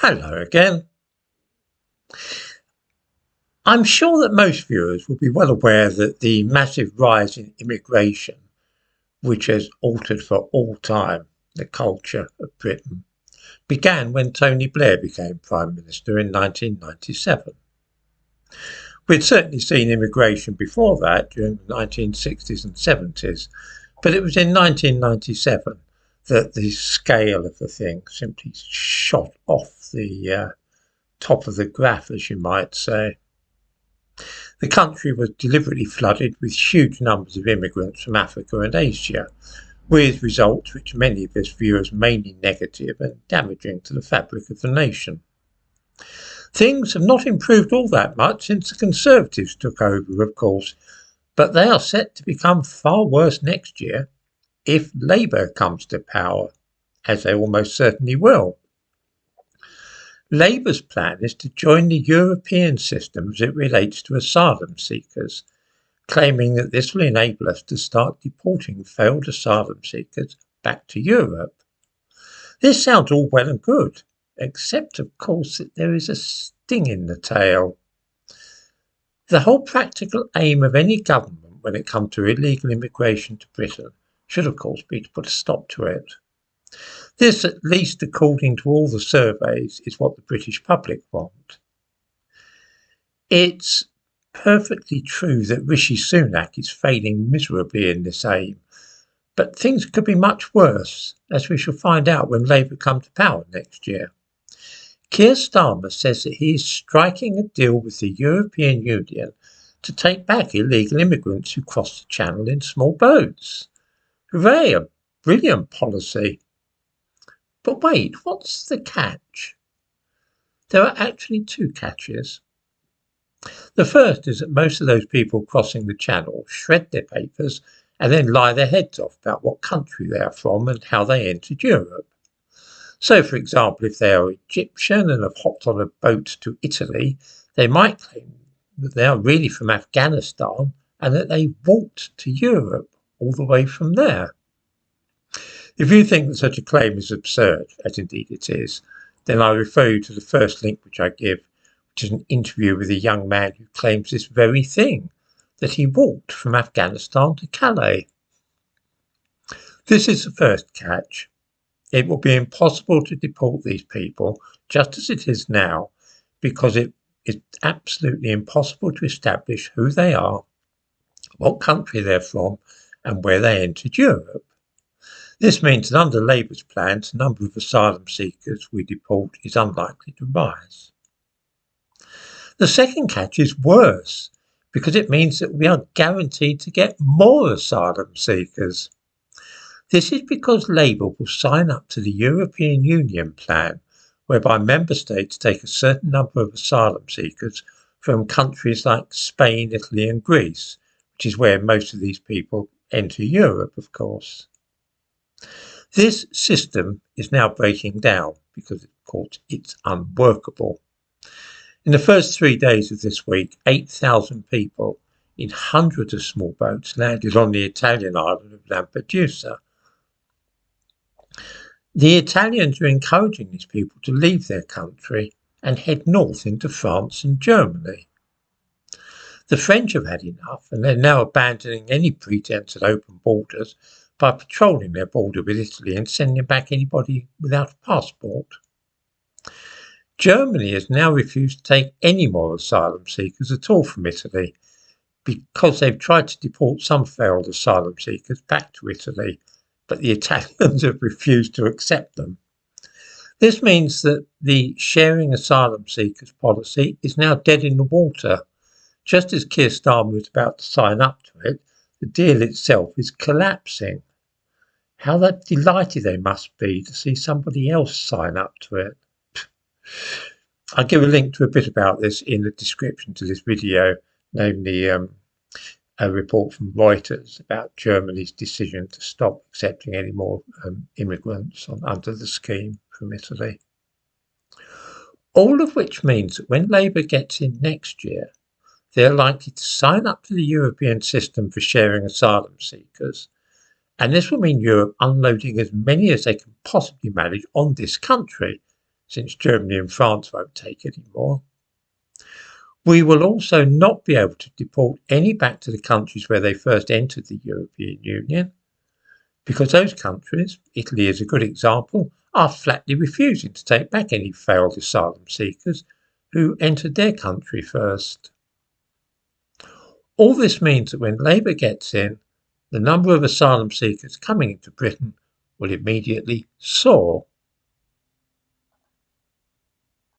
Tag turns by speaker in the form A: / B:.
A: Hello again. I'm sure that most viewers will be well aware that the massive rise in immigration, which has altered for all time the culture of Britain, began when Tony Blair became Prime Minister in 1997. We'd certainly seen immigration before that during the 1960s and 70s, but it was in 1997 that the scale of the thing simply shot off the top of the graph, as you might say. The country was deliberately flooded with huge numbers of immigrants from Africa and Asia, with results which many of us view as mainly negative and damaging to the fabric of the nation. Things have not improved all that much since the Conservatives took over, of course, but they are set to become far worse next year if Labour comes to power, as they almost certainly will. Labour's plan is to join the European system as it relates to asylum seekers, claiming that this will enable us to start deporting failed asylum seekers back to Europe. This sounds all well and good, except of course that there is a sting in the tail. The whole practical aim of any government when it comes to illegal immigration to Britain should of course be to put a stop to it. This, at least according to all the surveys, is what the British public want. It's perfectly true that Rishi Sunak is failing miserably in this aim, but things could be much worse, as we shall find out when Labour come to power next year. Kier Starmer says that he is striking a deal with the European Union to take back illegal immigrants who cross the Channel in small boats. Hooray, a brilliant policy. But wait, what's the catch? There are actually two catches. The first is that most of those people crossing the Channel shred their papers and then lie their heads off about what country they are from and how they entered Europe. So, for example, if they are Egyptian and have hopped on a boat to Italy, they might claim that they are really from Afghanistan and that they walked to Europe all the way from there. If you think that such a claim is absurd, as indeed it is, then I refer you to the first link which I give, which is an interview with a young man who claims this very thing, that he walked from Afghanistan to Calais. This is the first catch. It will be impossible to deport these people, just as it is now, because it is absolutely impossible to establish who they are, what country they're from, and where they entered Europe. This means that under Labour's plans, the number of asylum seekers we deport is unlikely to rise. The second catch is worse, because it means that we are guaranteed to get more asylum seekers. This is because Labour will sign up to the European Union plan, whereby member states take a certain number of asylum seekers from countries like Spain, Italy and Greece, which is where most of these people enter Europe, of course. This system is now breaking down because, of course, it's unworkable. In the first 3 days of this week, 8,000 people in hundreds of small boats landed on the Italian island of Lampedusa. The Italians are encouraging these people to leave their country and head north into France and Germany. The French have had enough and they're now abandoning any pretense at open borders by patrolling their border with Italy and sending back anybody without a passport. Germany has now refused to take any more asylum seekers at all from Italy because they've tried to deport some failed asylum seekers back to Italy, but the Italians have refused to accept them. This means that the sharing asylum seekers policy is now dead in the water. Just as Kier Starmer is about to sign up to it, the deal itself is collapsing. How delighted they must be to see somebody else sign up to it. I'll give a link to a bit about this in the description to this video, namely a report from Reuters about Germany's decision to stop accepting any more immigrants under the scheme from Italy. All of which means that when Labour gets in next year, they're likely to sign up to the European system for sharing asylum seekers, and this will mean Europe unloading as many as they can possibly manage on this country, since Germany and France won't take any more. We will also not be able to deport any back to the countries where they first entered the European Union, because those countries, Italy is a good example, are flatly refusing to take back any failed asylum seekers who entered their country first. All this means that when Labour gets in, the number of asylum seekers coming into Britain will immediately soar.